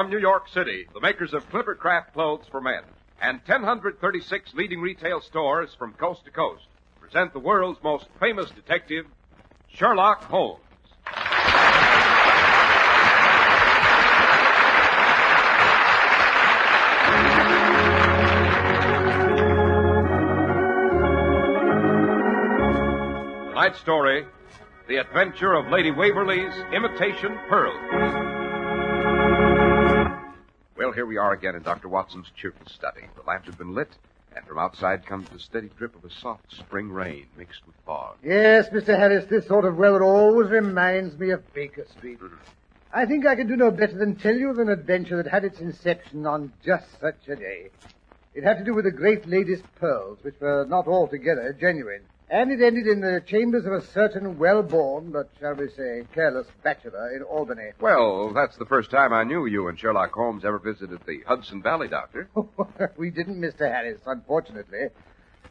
from New York City, the makers of Clippercraft clothes for men, and 1,036 leading retail stores from coast to coast, present the world's most famous detective, Sherlock Holmes. Tonight's story, The Adventure of Lady Waverlys Imitation Pearls. Well, here we are again in Dr. Watson's cheerful study. The lamps have been lit, and from outside comes the steady drip of a soft spring rain mixed with fog. Yes, Mr. Harris, this sort of weather always reminds me of Baker Street. I think I can do no better than tell you of an adventure that had its inception on just such a day. It had to do with a great lady's pearls, which were not altogether genuine. And it ended in the chambers of a certain well-born, but shall we say, careless bachelor in Albany. Well, that's the first time I knew you and Sherlock Holmes ever visited the Hudson Valley, Doctor. We didn't, Mr. Harris, unfortunately.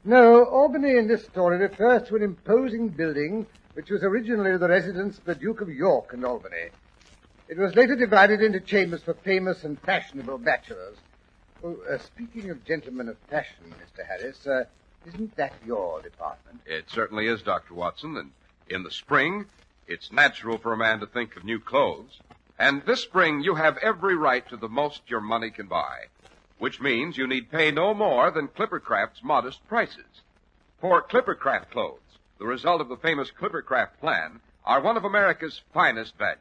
No, Albany in this story refers to an imposing building which was originally the residence of the Duke of York and Albany. It was later divided into chambers for famous and fashionable bachelors. Oh, speaking of gentlemen of fashion, Mr. Harris, isn't that your department? It certainly is, Dr. Watson, and in the spring, it's natural for a man to think of new clothes. And this spring, you have every right to the most your money can buy, which means you need pay no more than Clippercraft's modest prices. For Clippercraft clothes, the result of the famous Clippercraft plan, are one of America's finest values.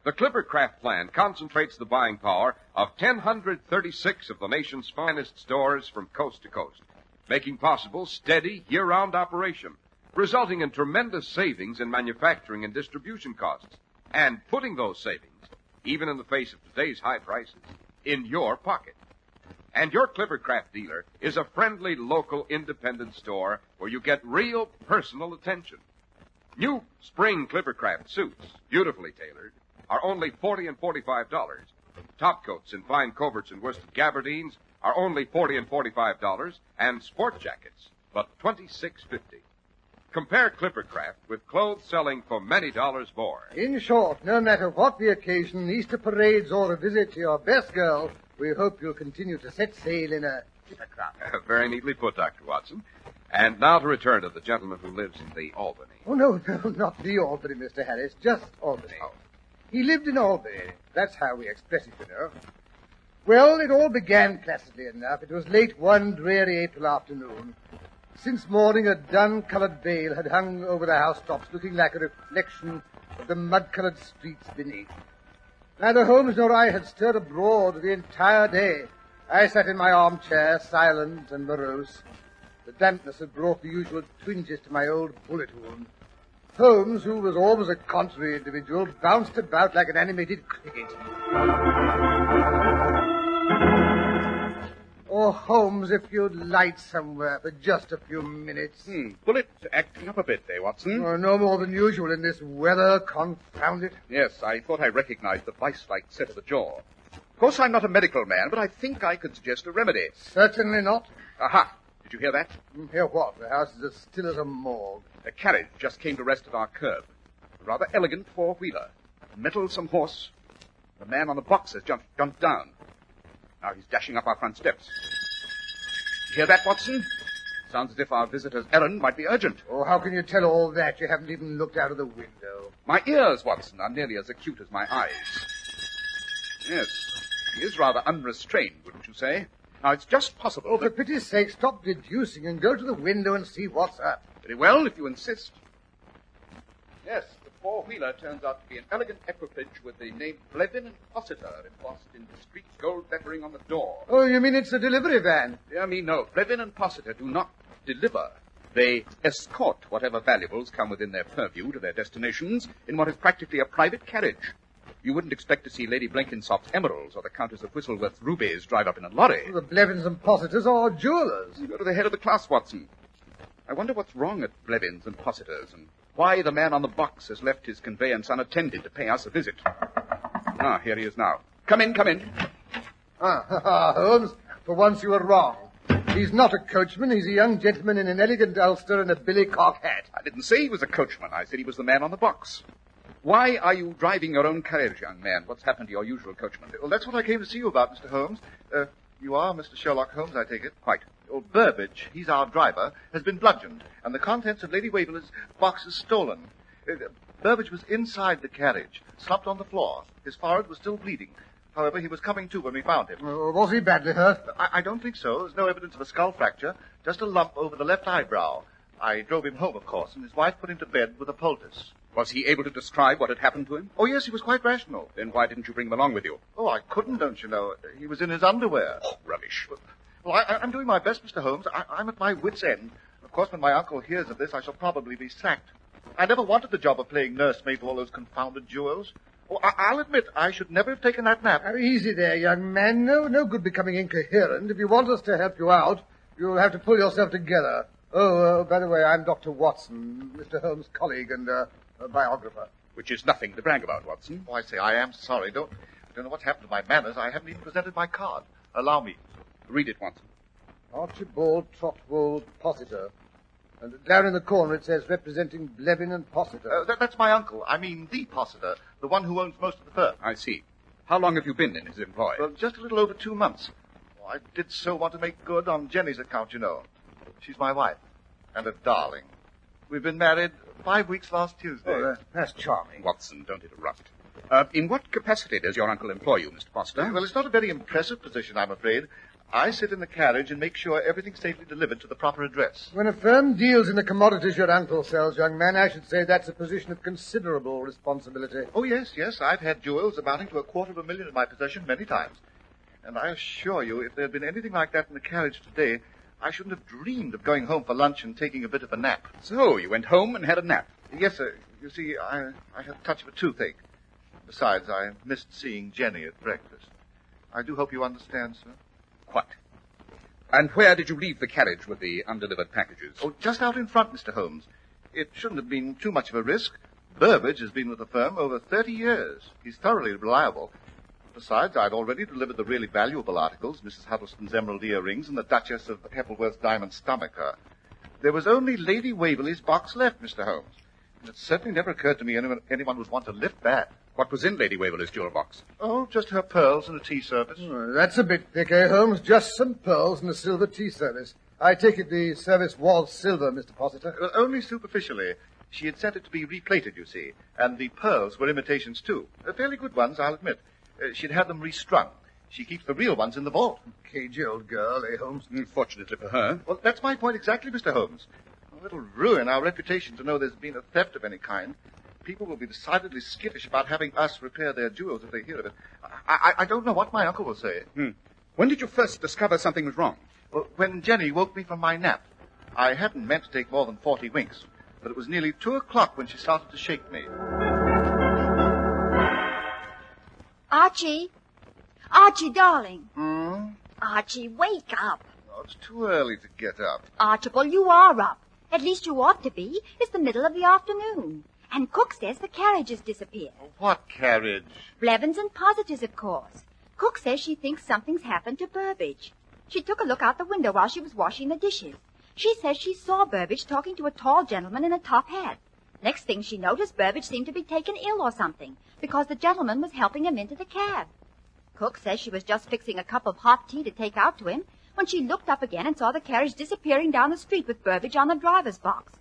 The Clippercraft plan concentrates the buying power of 1,036 of the nation's finest stores from coast to coast, making possible steady, year-round operation, resulting in tremendous savings in manufacturing and distribution costs, and putting those savings, even in the face of today's high prices, in your pocket. And your Clippercraft dealer is a friendly, local, independent store where you get real personal attention. New spring Clippercraft suits, beautifully tailored, are only $40 and $45. Top coats in fine coverts and worsted gabardines are only $40 and $45, and sport jackets, but $26.50. Compare Clippercraft with clothes selling for many dollars more. In short, no matter what the occasion, Easter parades or a visit to your best girl, we hope you'll continue to set sail in a Clippercraft. Very neatly put, Dr. Watson. And now to return to the gentleman who lives in the Albany. Oh, no, not the Albany, Mr. Harris, just Albany. Oh. He lived in Albany. That's how we express it, you know. Well, it all began placidly enough. It was late one dreary April afternoon. Since morning, a dun-colored veil had hung over the housetops, looking like a reflection of the mud-colored streets beneath. Neither Holmes nor I had stirred abroad the entire day. I sat in my armchair, silent and morose. The dampness had brought the usual twinges to my old bullet wound. Holmes, who was always a contrary individual, bounced about like an animated cricket. Oh, Holmes, if you'd light somewhere for just a few minutes. Bullet acting up a bit, eh, Watson? Oh, no more than usual in this weather, confound it. Yes, I thought I recognized the vice-like set of the jaw. Of course, I'm not a medical man, but I think I could suggest a remedy. Certainly not. Aha! Did you hear that? Hear what? The house is as still as a morgue. A carriage just came to rest at our curb. A rather elegant four-wheeler. A mettlesome horse. The man on the box has jumped down. Now he's dashing up our front steps. You hear that, Watson? Sounds as if our visitor's errand might be urgent. Oh, how can you tell all that? You haven't even looked out of the window. My ears, Watson, are nearly as acute as my eyes. Yes, he is rather unrestrained, wouldn't you say? Now, it's just possible Oh, for pity's sake, stop deducing and go to the window and see what's up. Very well, if you insist. Yes, the four-wheeler turns out to be an elegant equipage with the name Blevin and Fossiter embossed in discreet gold lettering on the door. Oh, you mean it's a delivery van? Dear me, no. Blevin and Fossiter do not deliver. They escort whatever valuables come within their purview to their destinations in what is practically a private carriage. You wouldn't expect to see Lady Blenkinsop's emeralds or the Countess of Whistleworth's rubies drive up in a lorry. The Blevins and Fossiters are jewelers. You go to the head of the class, Watson. I wonder what's wrong at Blevins and Fossiters and why the man on the box has left his conveyance unattended to pay us a visit. Ah, here he is now. Come in, come in. Holmes, for once you were wrong. He's not a coachman. He's a young gentleman in an elegant ulster and a billycock hat. I didn't say he was a coachman. I said he was the man on the box. Why are you driving your own carriage, young man? What's happened to your usual coachman? Well, that's what I came to see you about, Mr. Holmes. You are Mr. Sherlock Holmes, I take it? Quite. Well, Burbage, he's our driver, has been bludgeoned, and the contents of Lady Waverlys' box is stolen. Burbage was inside the carriage, slumped on the floor. His forehead was still bleeding. However, he was coming to when we found him. Was he badly hurt? I don't think so. There's no evidence of a skull fracture, just a lump over the left eyebrow. I drove him home, of course, and his wife put him to bed with a poultice. Was he able to describe what had happened to him? Oh, yes, he was quite rational. Then why didn't you bring him along with you? Oh, I couldn't, don't you know. He was in his underwear. Oh, rubbish. Well, I'm doing my best, Mr. Holmes. I'm at my wit's end. Of course, when my uncle hears of this, I shall probably be sacked. I never wanted the job of playing nursemaid to all those confounded jewels. Oh, I'll admit, I should never have taken that nap. Easy there, young man. No good becoming incoherent. If you want us to help you out, you'll have to pull yourself together. Oh, by the way, I'm Dr. Watson, Mr. Holmes' colleague and biographer. Which is nothing to brag about, Watson. Oh, I say, I am sorry. I don't know what's happened to my manners. I haven't even presented my card. Allow me. Read it, Watson. Archibald Trotwold Possitor. And down in the corner it says representing Blevin and Possitor. That's my uncle. I mean the Possitor, the one who owns most of the firm. I see. How long have you been in his employ? Well, just a little over 2 months. Oh, I did so want to make good on Jenny's account, you know. She's my wife. And a darling. We've been married 5 weeks last Tuesday. Oh, that's charming. Watson, don't interrupt. In what capacity does your uncle employ you, Mr. Foster? Well, it's not a very impressive position, I'm afraid. I sit in the carriage and make sure everything's safely delivered to the proper address. When a firm deals in the commodities your uncle sells, young man, I should say that's a position of considerable responsibility. Oh, yes. I've had jewels amounting to $250,000 in my possession many times. And I assure you, if there had been anything like that in the carriage today, I shouldn't have dreamed of going home for lunch and taking a bit of a nap. So, you went home and had a nap? Yes, sir. You see, I had a touch of a toothache. Besides, I missed seeing Jenny at breakfast. I do hope you understand, sir. Quite. And where did you leave the carriage with the undelivered packages? Oh, just out in front, Mr. Holmes. It shouldn't have been too much of a risk. Burbage has been with the firm over 30 years. He's thoroughly reliable. Besides, I'd already delivered the really valuable articles, Mrs. Huddleston's emerald earrings and the Duchess of Heppelworth's diamond stomacher. There was only Lady Waverlys' box left, Mr. Holmes. And it certainly never occurred to me anyone would want to lift that. What was in Lady Waverlys' jewel box? Oh, just her pearls and a tea service. Oh, that's a bit thick, eh, Holmes? Just some pearls and a silver tea service. I take it the service was silver, Mr. Possitor. Well, only superficially. She had sent it to be replated, you see. And the pearls were imitations, too. Fairly good ones, I'll admit. She'd had them restrung. She keeps the real ones in the vault. Cagey old girl, eh, Holmes? Fortunately for her. Well, that's my point exactly, Mr. Holmes. It'll ruin our reputation to know there's been a theft of any kind. People will be decidedly skittish about having us repair their jewels if they hear of it. I don't know what my uncle will say. When did you first discover something was wrong? Well, when Jenny woke me from my nap. I hadn't meant to take more than 40 winks, but it was nearly 2 o'clock when she started to shake me. Archie! Archie, darling! Archie, wake up! Oh, it's too early to get up. Archibald, you are up. At least you ought to be. It's the middle of the afternoon. And Cook says the carriage has disappeared. What carriage? Blevins and Positors, of course. Cook says she thinks something's happened to Burbage. She took a look out the window while she was washing the dishes. She says she saw Burbage talking to a tall gentleman in a top hat. Next thing she noticed, Burbage seemed to be taken ill or something, because the gentleman was helping him into the cab. Cook says she was just fixing a cup of hot tea to take out to him when she looked up again and saw the carriage disappearing down the street with Burbage on the driver's box.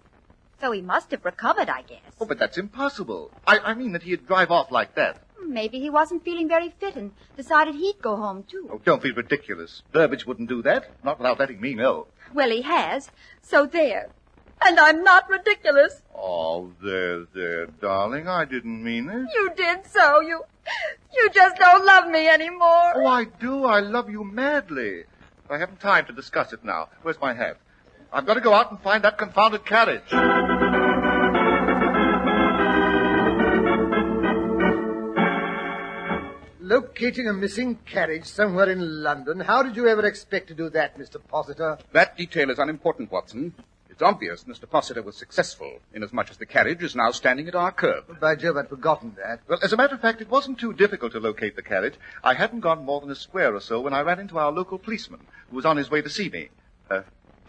So he must have recovered, I guess. Oh, but that's impossible. I mean that he'd drive off like that. Maybe he wasn't feeling very fit and decided he'd go home, too. Oh, don't be ridiculous. Burbage wouldn't do that, not without letting me know. Well, he has. So there. And I'm not ridiculous. Oh, there, darling. I didn't mean it. You did so. You just don't love me anymore. Oh, I do. I love you madly. I haven't time to discuss it now. Where's my hat? I've got to go out and find that confounded carriage. Locating a missing carriage somewhere in London. How did you ever expect to do that, Mr. Possitor? That detail is unimportant, Watson. It's obvious Mr. Possitor was successful, inasmuch as the carriage is now standing at our curb. By Jove, I'd forgotten that. Well, as a matter of fact, it wasn't too difficult to locate the carriage. I hadn't gone more than a square or so when I ran into our local policeman, who was on his way to see me.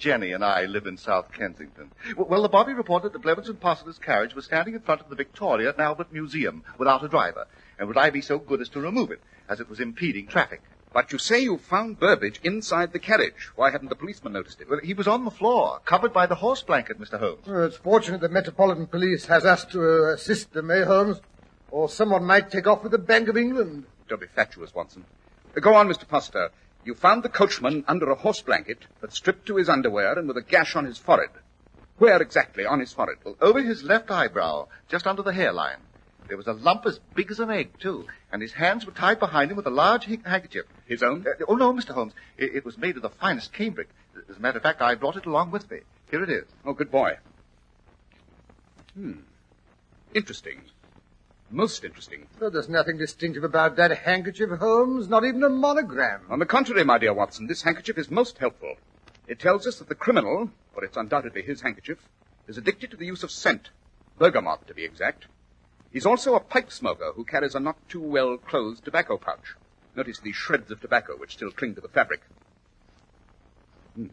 Jenny and I live in South Kensington. Well, the bobby reported that Blevins and Possiter's carriage was standing in front of the Victoria and Albert Museum without a driver. And would I be so good as to remove it, as it was impeding traffic? But you say you found Burbage inside the carriage. Why hadn't the policeman noticed it? Well, he was on the floor, covered by the horse blanket, Mr. Holmes. Well, it's fortunate the Metropolitan Police has us to assist them, eh, Holmes? Or someone might take off with the Bank of England. Don't be fatuous, Watson. Go on, Mr. Possiter. You found the coachman under a horse blanket, but stripped to his underwear and with a gash on his forehead. Where exactly on his forehead? Well, over his left eyebrow, just under the hairline. There was a lump as big as an egg, too, and his hands were tied behind him with a large handkerchief. His own? Oh, no, Mr. Holmes. It was made of the finest cambric. As a matter of fact, I brought it along with me. Here it is. Oh, good boy. Interesting. Most interesting. Well, there's nothing distinctive about that handkerchief, Holmes. Not even a monogram. On the contrary, my dear Watson, this handkerchief is most helpful. It tells us that the criminal, for it's undoubtedly his handkerchief, is addicted to the use of scent. Bergamot, to be exact. He's also a pipe smoker who carries a not too well closed tobacco pouch. Notice these shreds of tobacco which still cling to the fabric.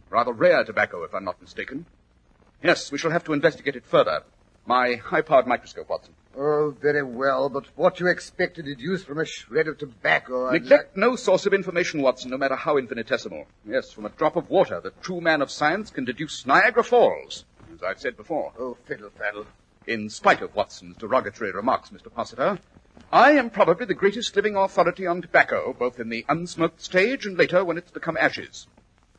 Rather rare tobacco, if I'm not mistaken. Yes, we shall have to investigate it further. My high-powered microscope, Watson. Oh, very well, but what you expect to deduce from a shred of tobacco... Neglect no source of information, Watson, no matter how infinitesimal. Yes, from a drop of water, the true man of science can deduce Niagara Falls, as I've said before. Oh, fiddle-faddle. In spite of Watson's derogatory remarks, Mr. Possiter, I am probably the greatest living authority on tobacco, both in the unsmoked stage and later when it's become ashes.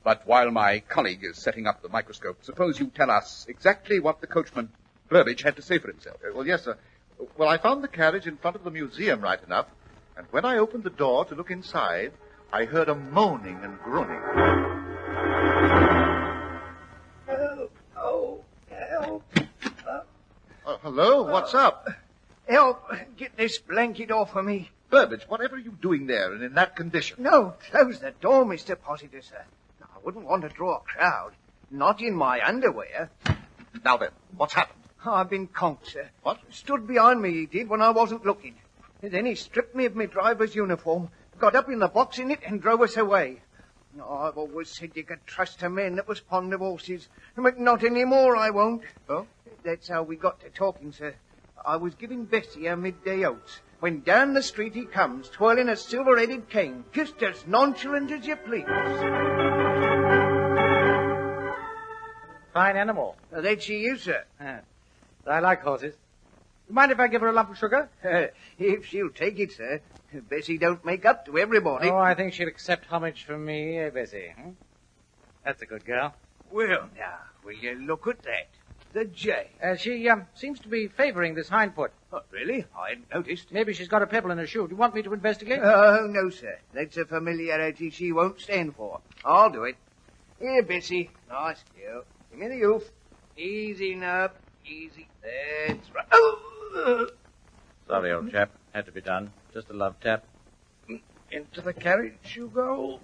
But while my colleague is setting up the microscope, suppose you tell us exactly what the coachman, Burbage, had to say for himself. Well, yes, sir. Well, I found the carriage in front of the museum right enough, and when I opened the door to look inside, I heard a moaning and groaning. Help! Oh, help! Hello, what's up? Help! Get this blanket off of me. Burbage, whatever are you doing there and in that condition? No, close the door, Mr. Possiter, sir. No, I wouldn't want to draw a crowd. Not in my underwear. Now then, what's happened? Oh, I've been conked, sir. What? Stood behind me, he did, when I wasn't looking. And then he stripped me of my driver's uniform, got up in the box in it, and drove us away. Oh, I've always said you could trust a man that was fond of horses. But not any more, I won't. Oh? That's how we got to talking, sir. I was giving Bessie her midday oats, when down the street he comes, twirling a silver-headed cane, just as nonchalant as you please. Fine animal. That she is, sir. I like horses. You mind if I give her a lump of sugar? If she'll take it, sir. Bessie don't make up to everybody. Oh, I think she'll accept homage from me, Bessie. That's a good girl. Well, now, will you look at that? The J. She seems to be favoring this hind foot. Oh, really? I hadn't noticed. Maybe she's got a pebble in her shoe. Do you want me to investigate? Oh, no, sir. That's a familiarity she won't stand for. I'll do it. Here, Bessie. Nice girl. Give me the hoof. Easy, Nub. Easy. That's right. Oh! Sorry, old chap. Had to be done. Just a love tap. Into the carriage you go.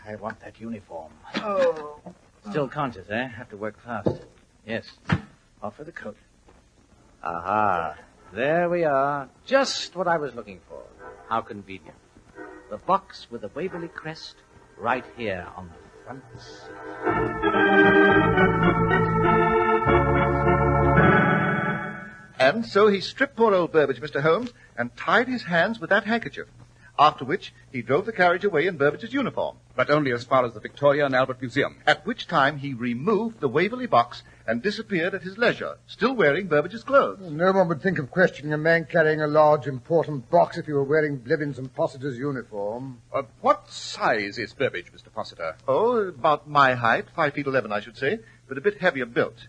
I want that uniform. Oh. Still conscious, eh? Have to work fast. Yes. Off for the coat. Aha. There we are. Just what I was looking for. How convenient. The box with the Waverly crest right here on the front seat. And so he stripped poor old Burbage, Mr. Holmes, and tied his hands with that handkerchief. After which, he drove the carriage away in Burbage's uniform. But only as far as the Victoria and Albert Museum. At which time he removed the Waverley box and disappeared at his leisure, still wearing Burbage's clothes. No one would think of questioning a man carrying a large, important box if he were wearing Blevins and Possiter's uniform. What size is Burbage, Mr. Possiter? Oh, about my height, 5'11", I should say, but a bit heavier built.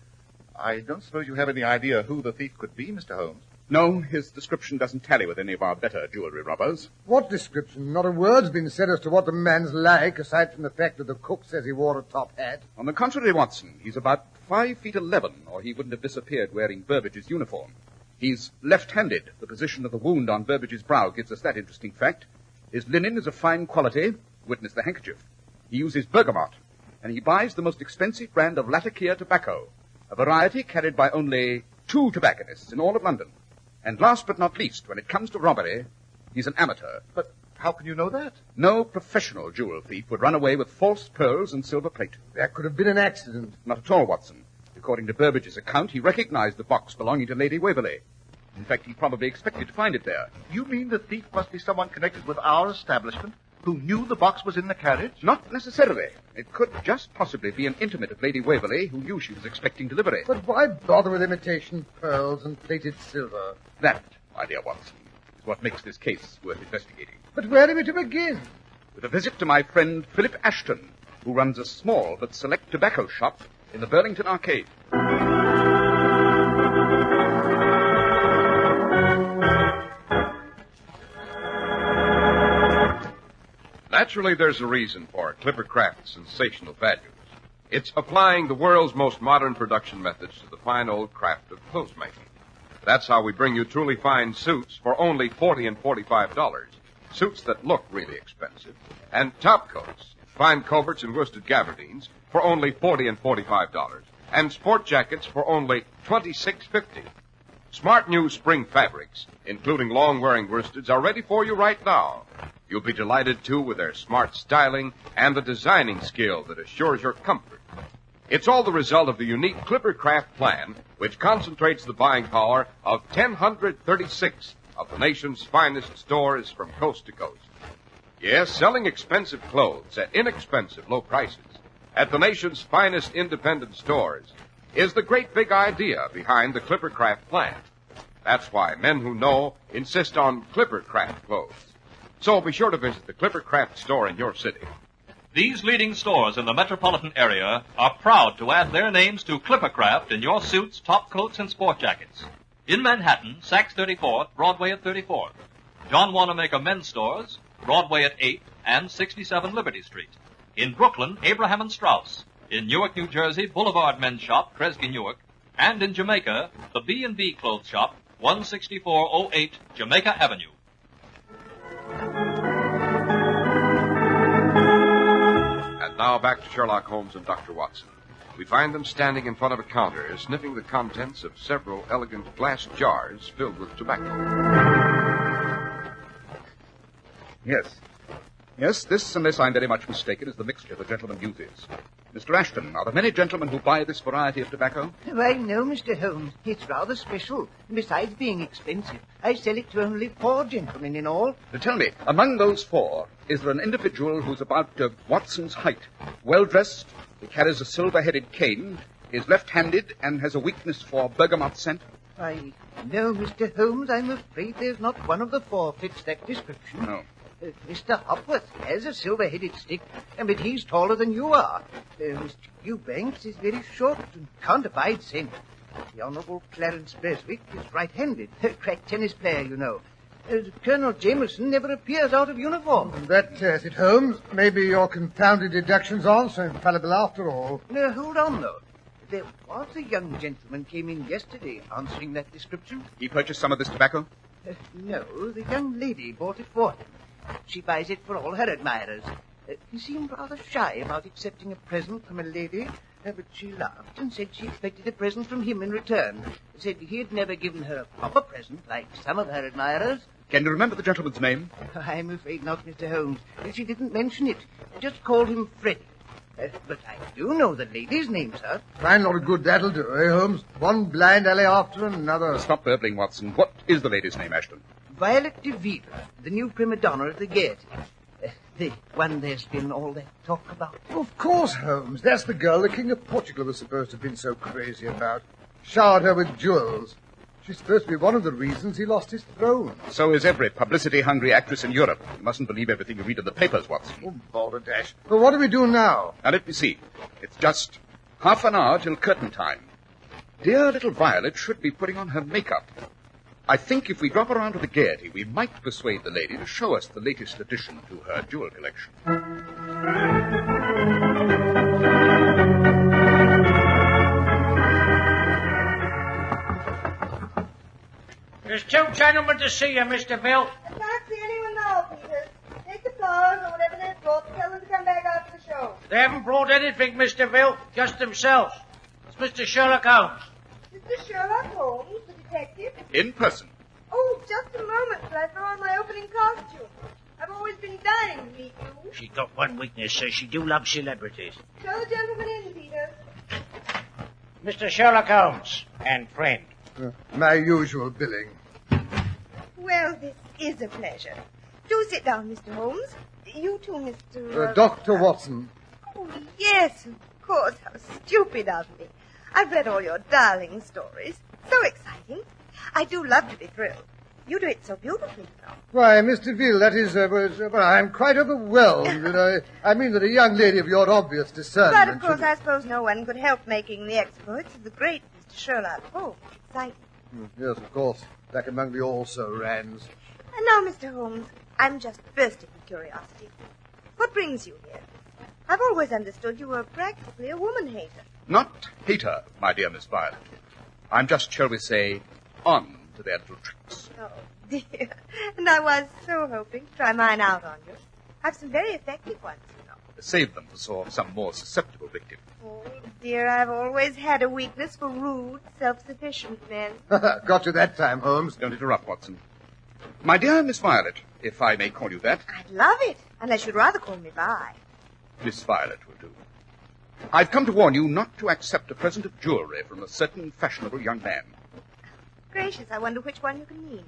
I don't suppose you have any idea who the thief could be, Mr. Holmes. No, his description doesn't tally with any of our better jewelry robbers. What description? Not a word's been said as to what the man's like, aside from the fact that the cook says he wore a top hat. On the contrary, Watson, he's about 5'11", or he wouldn't have disappeared wearing Burbage's uniform. He's left-handed. The position of the wound on Burbage's brow gives us that interesting fact. His linen is of fine quality, witness the handkerchief. He uses bergamot, and he buys the most expensive brand of Latakia tobacco, a variety carried by only 2 tobacconists in all of London. And last but not least, when it comes to robbery, he's an amateur. But How can you know that? No professional jewel thief would run away with false pearls and silver plate. That could have been an accident. Not at all, Watson. According to Burbage's account, he recognized the box belonging to Lady Waverley. In fact, he probably expected to find it there. You mean the thief must be someone connected with our establishment who knew the box was in the carriage? Not necessarily. It could just possibly be an intimate of Lady Waverley who knew she was expecting delivery. But why bother with imitation pearls and plated silver? That, my dear Watson, is what makes this case worth investigating. But where are we to begin? With a visit to my friend Philip Ashton, who runs a small but select tobacco shop in the Burlington Arcade. Naturally, there's a reason for Clippercraft's sensational values. It's applying the world's most modern production methods to the fine old craft of clothes making. That's how we bring you truly fine suits for only $40 and $45. Suits that look really expensive. And top coats, fine coverts and worsted gabardines for only $40 and $45. And sport jackets for only $26.50. Smart new spring fabrics, including long-wearing worsteds, are ready for you right now. You'll be delighted, too, with their smart styling and the designing skill that assures your comfort. It's all the result of the unique Clippercraft plan, which concentrates the buying power of 1,036 of the nation's finest stores from coast to coast. Yes, selling expensive clothes at inexpensive low prices at the nation's finest independent stores is the great big idea behind the Clippercraft plan. That's why men who know insist on Clippercraft clothes. So be sure to visit the Clippercraft store in your city. These leading stores in the metropolitan area are proud to add their names to Clippercraft in your suits, top coats, and sport jackets. In Manhattan, Saks 34th, Broadway at 34th. John Wanamaker Men's Stores, Broadway at 8th and 67 Liberty Street. In Brooklyn, Abraham and Strauss. In Newark, New Jersey, Boulevard Men's Shop, Kresge Newark. And in Jamaica, the B&B Clothes Shop, 16408 Jamaica Avenue. And now back to Sherlock Holmes and Dr. Watson. We find them standing in front of a counter, sniffing the contents of several elegant glass jars filled with tobacco. Yes, this, unless I'm very much mistaken, is the mixture the gentleman uses. Mr. Ashton, are there many gentlemen who buy this variety of tobacco? Why, no, Mr. Holmes. It's rather special. And besides being expensive, I sell it to only 4 gentlemen in all. Tell me, among those 4, is there an individual who's about Watson's height, well-dressed, he carries a silver-headed cane, is left-handed, and has a weakness for bergamot scent? Why, no, Mr. Holmes, I'm afraid there's not one of the 4 fits that description. No. Mr. Hopworth has a silver-headed stick, but he's taller than you are. Mr. Eubanks is very short and can't abide scent. The Honourable Clarence Beswick is right-handed, a crack tennis player, you know. Colonel Jameson never appears out of uniform. That tears it, Holmes. Maybe your confounded deductions aren't so infallible after all. No, hold on, though. There was a young gentleman came in yesterday answering that description. He purchased some of this tobacco? No, the young lady bought it for him. She buys it for all her admirers. He seemed rather shy about accepting a present from a lady, but she laughed and said she expected a present from him in return. Said he had never given her a proper present like some of her admirers. Can you remember the gentleman's name? I'm afraid not, Mr. Holmes. She didn't mention it. Just called him Freddie. But I do know the lady's name, sir. Fine lot of good that'll do, eh, Holmes? One blind alley after another. Stop burbling, Watson. What is the lady's name, Ashton? Violet DeVille, the new prima donna of the Gaiety. The one there's been all that talk about. Of course, Holmes. That's the girl the King of Portugal was supposed to have been so crazy about. Showered her with jewels. She's supposed to be one of the reasons he lost his throne. So is every publicity-hungry actress in Europe. You mustn't believe everything you read in the papers, Watson. Oh, balderdash. But what do we do now? Now, let me see. It's just half an hour till curtain time. Dear little Violet should be putting on her makeup. I think if we drop around to the Gaiety, we might persuade the lady to show us the latest addition to her jewel collection. There's 2 gentlemen to see you, Mr. Bill. I can't see anyone now, Peter. Take the flowers or whatever they've brought and tell them to come back after the show. They haven't brought anything, Mr. Bill, just themselves. It's Mr. Sherlock Holmes. Mr. Sherlock Holmes, the detective? In person. Oh, just a moment till I throw on my opening costume. I've I've always been dying to meet you. She got one weakness, sir. She do love celebrities. Show the gentleman in, Peter. Mr. Sherlock Holmes and friend. My usual billing. Well, this is a pleasure. Do sit down, Mr. Holmes. You too, Mr. Dr. Watson. Oh, yes, of course. How stupid of me. I've read all your darling stories. So exciting. I do love to be thrilled. You do it so beautifully, you know. Why, Mr. Veal, that is, well, I'm quite overwhelmed. I mean that a young lady of your obvious discernment... But, of course, I suppose no one could help making the exploits of the great Mr. Sherlock Holmes exciting. Yes, of course. Back among the also-rans. And now, Mr. Holmes, I'm just bursting with curiosity. What brings you here? I've always understood you were practically a woman-hater. Not hater, my dear Miss Violet. I'm just, shall we say, on to their little tricks. Oh, dear. And I was so hoping to try mine out on you. I've some very effective ones, you know. Save them for some more susceptible victim. Oh, dear, I've always had a weakness for rude, self-sufficient men. Got you that time, Holmes. Don't interrupt, Watson. My dear Miss Violet, if I may call you that. I'd love it, unless you'd rather call me Vi. Miss Violet will do. I've come to warn you not to accept a present of jewelry from a certain fashionable young man. Gracious, I wonder which one you can mean.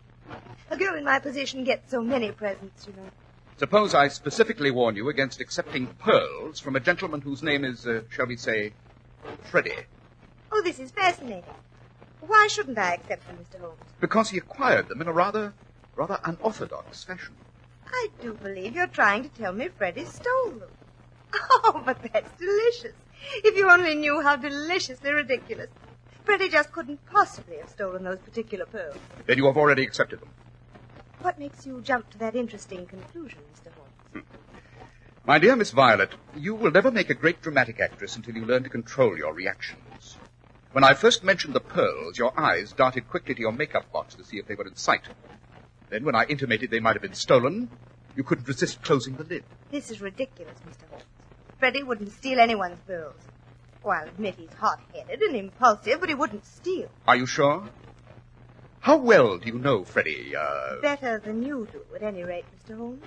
A girl in my position gets so many presents, you know. Suppose I specifically warn you against accepting pearls from a gentleman whose name is, shall we say, Freddie. Oh, this is fascinating. Why shouldn't I accept them, Mr. Holmes? Because he acquired them in a rather unorthodox fashion. I do believe you're trying to tell me Freddie stole them. Oh, but that's delicious. If you only knew how deliciously ridiculous. Freddie just couldn't possibly have stolen those particular pearls. Then you have already accepted them. What makes you jump to that interesting conclusion, Mr. Holmes? My dear Miss Violet, you will never make a great dramatic actress until you learn to control your reactions. When I first mentioned the pearls, your eyes darted quickly to your makeup box to see if they were in sight. Then when I intimated they might have been stolen, you couldn't resist closing the lid. This is ridiculous, Mr. Holmes. Freddie wouldn't steal anyone's pearls. Oh, I'll admit he's hot-headed and impulsive, but he wouldn't steal. Are you sure? How well do you know Freddie, Better than you do, at any rate, Mr. Holmes.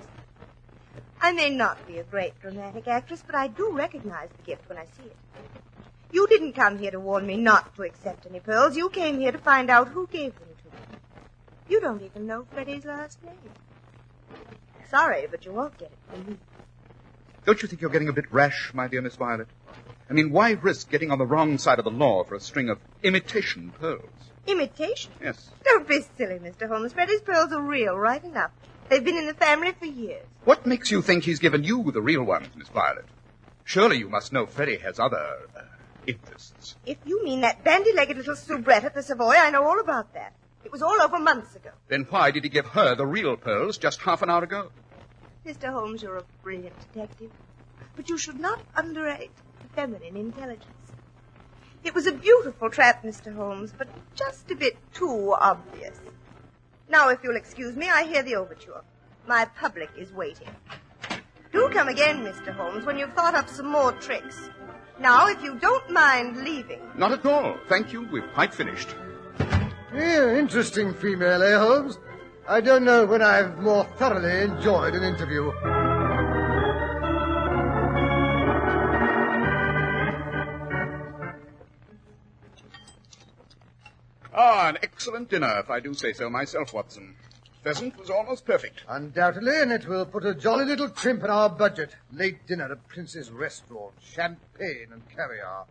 I may not be a great dramatic actress, but I do recognize the gift when I see it. You didn't come here to warn me not to accept any pearls. You came here to find out who gave them to me. You don't even know Freddie's last name. Sorry, but you won't get it from me. Don't you think you're getting a bit rash, my dear Miss Violet? I mean, why risk getting on the wrong side of the law for a string of imitation pearls? Imitation? Yes. Don't be silly, Mr. Holmes. Freddie's pearls are real, right enough. They've been in the family for years. What makes you think he's given you the real ones, Miss Violet? Surely you must know Freddie has other, interests. If you mean that bandy-legged little soubrette at the Savoy, I know all about that. It was all over months ago. Then why did he give her the real pearls just half an hour ago? Mr. Holmes, you're a brilliant detective. But you should not underrate the feminine intelligence. It was a beautiful trap, Mr. Holmes, but just a bit too obvious. Now, if you'll excuse me, I hear the overture. My public is waiting. Do come again, Mr. Holmes, when you've thought up some more tricks. Now, if you don't mind leaving. Not at all. Thank you. We've quite finished. Yeah, interesting female, eh, Holmes? I don't know when I've more thoroughly enjoyed an interview. Ah, an excellent dinner, if I do say so myself, Watson. Pheasant was almost perfect. Undoubtedly, and it will put a jolly little crimp in our budget. Late dinner at Prince's Restaurant, champagne and caviar.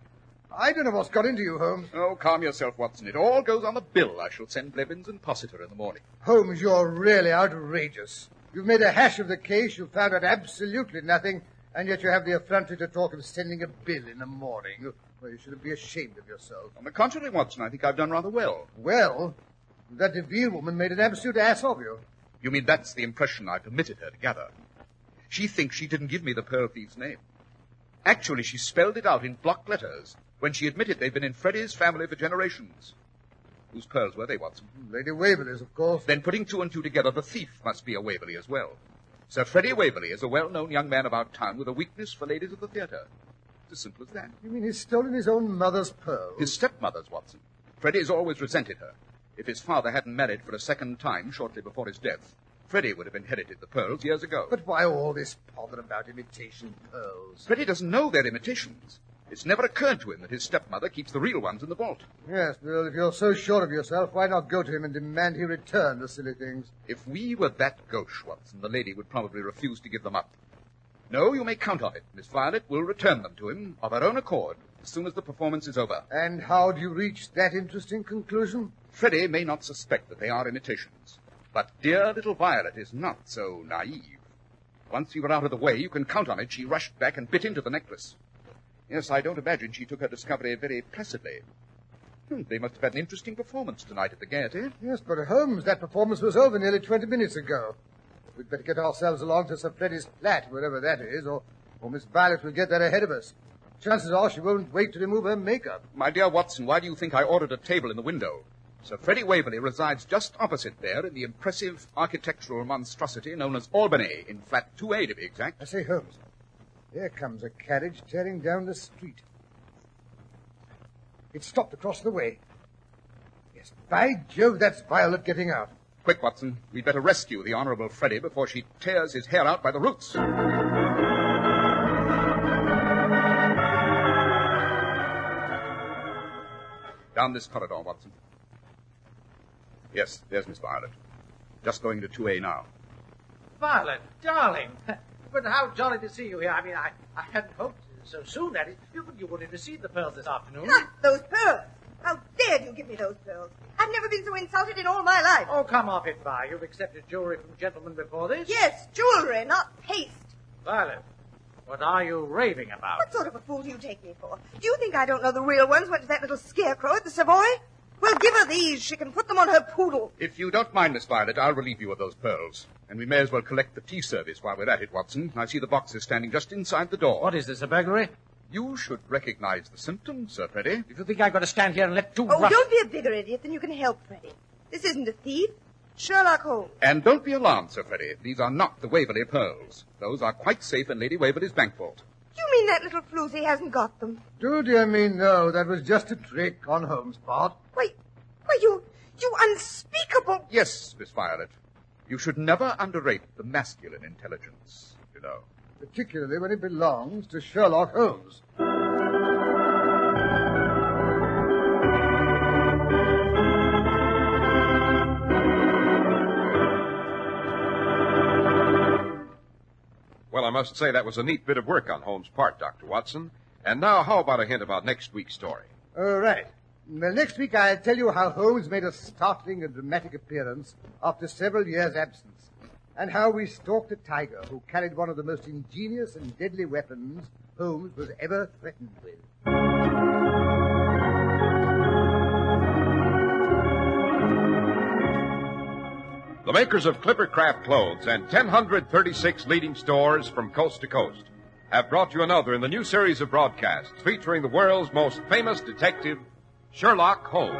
I don't know what's got into you, Holmes. Oh, calm yourself, Watson. It all goes on the bill. I shall send Blevins and Possitor in the morning. Holmes, you're really outrageous. You've made a hash of the case, you've found out absolutely nothing, and yet you have the effrontery to talk of sending a bill in the morning. Well, you should be ashamed of yourself. On the contrary, Watson, I think I've done rather well. Well, that DeVille woman made an absolute ass of you. You mean that's the impression I permitted her to gather? She thinks she didn't give me the pearl thief's name. Actually, she spelled it out in block letters when she admitted they'd been in Freddie's family for generations. Whose pearls were they, Watson? Lady Waverlys, of course. Then putting two and two together, the thief must be a Waverly as well. Sir Freddie Waverly is a well-known young man about town with a weakness for ladies of the theatre. It's as simple as that. You mean he's stolen his own mother's pearls? His stepmother's, Watson. Freddie has always resented her. If his father hadn't married for a second time shortly before his death, Freddie would have inherited the pearls years ago. But why all this bother about imitation pearls? Freddie doesn't know they're imitations. It's never occurred to him that his stepmother keeps the real ones in the vault. Yes, well, if you're so sure of yourself, why not go to him and demand he return the silly things? If we were that gauche, Watson, the lady would probably refuse to give them up. No, you may count on it. Miss Violet will return them to him of her own accord as soon as the performance is over. And how do you reach that interesting conclusion? Freddie may not suspect that they are imitations, but dear little Violet is not so naive. Once we were out of the way, you can count on it, she rushed back and bit into the necklace. Yes, I don't imagine she took her discovery very placidly. They must have had an interesting performance tonight at the Gaiety. Yes, but Holmes, that performance was over nearly 20 minutes ago. We'd better get ourselves along to Sir Freddie's flat, wherever that is, or Miss Violet will get there ahead of us. Chances are she won't wait to remove her makeup. My dear Watson, why do you think I ordered a table in the window? Sir Freddie Waverley resides just opposite there in the impressive architectural monstrosity known as Albany, in flat 2A to be exact. I say, Holmes, there comes a carriage tearing down the street. It stopped across the way. Yes, by Jove, that's Violet getting out. Quick, Watson. We'd better rescue the Honourable Freddie before she tears his hair out by the roots. Down this corridor, Watson. Yes, there's Miss Violet. Just going to 2A now. Violet, darling. But how jolly to see you here. I mean, I hadn't hoped so soon, that is. You would have received the pearls this afternoon. Not those pearls. How dared you give me those pearls? I've never been so insulted in all my life. Oh, come off it, Vi. You've accepted jewelry from gentlemen before this? Yes, jewelry, not paste. Violet, what are you raving about? What sort of a fool do you take me for? Do you think I don't know the real ones went to that little scarecrow at the Savoy? Well, give her these. She can put them on her poodle. If you don't mind, Miss Violet, I'll relieve you of those pearls. And we may as well collect the tea service while we're at it, Watson. I see the boxes standing just inside the door. What is this, a burglary? You should recognize the symptoms, Sir Freddie. If you think I've got to stand here and let two don't be a bigger idiot than you can help, Freddie. This isn't a thief. Sherlock Holmes. And don't be alarmed, Sir Freddie. These are not the Waverley pearls. Those are quite safe in Lady Waverley's bank vault. You mean that little floozy hasn't got them? Do dear me, no. That was just a trick on Holmes' part. Why, you unspeakable... Yes, Miss Violet. You should never underrate the masculine intelligence, you know. Particularly when it belongs to Sherlock Holmes. Well, I must say that was a neat bit of work on Holmes' part, Dr. Watson. And now, how about a hint about next week's story? All right. Well, next week I'll tell you how Holmes made a startling and dramatic appearance after several years' absence, and how we stalked a tiger who carried one of the most ingenious and deadly weapons Holmes was ever threatened with. The makers of Clippercraft clothes and 1,036 leading stores from coast to coast have brought you another in the new series of broadcasts featuring the world's most famous detective, Sherlock Holmes.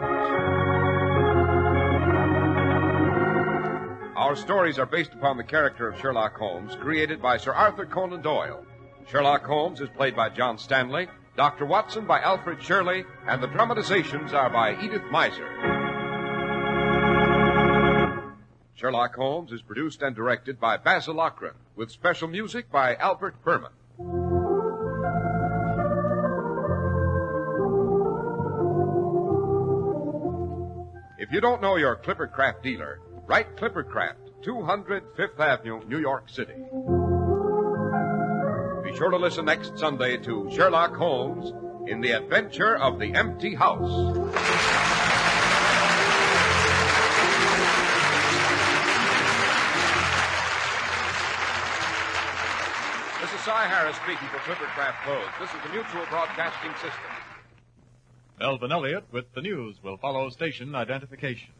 Our stories are based upon the character of Sherlock Holmes, created by Sir Arthur Conan Doyle. Sherlock Holmes is played by John Stanley, Dr. Watson by Alfred Shirley, and the dramatizations are by Edith Meiser. Sherlock Holmes is produced and directed by Basil Lochran, with special music by Albert Berman. If you don't know your Clippercraft dealer, write Clippercraft, 200 Fifth Avenue, New York City. Be sure to listen next Sunday to Sherlock Holmes in the Adventure of the Empty House. This is Cy Harris speaking for Clippercraft Clothes. This is the Mutual Broadcasting System. Melvin Elliott with the news will follow station identification.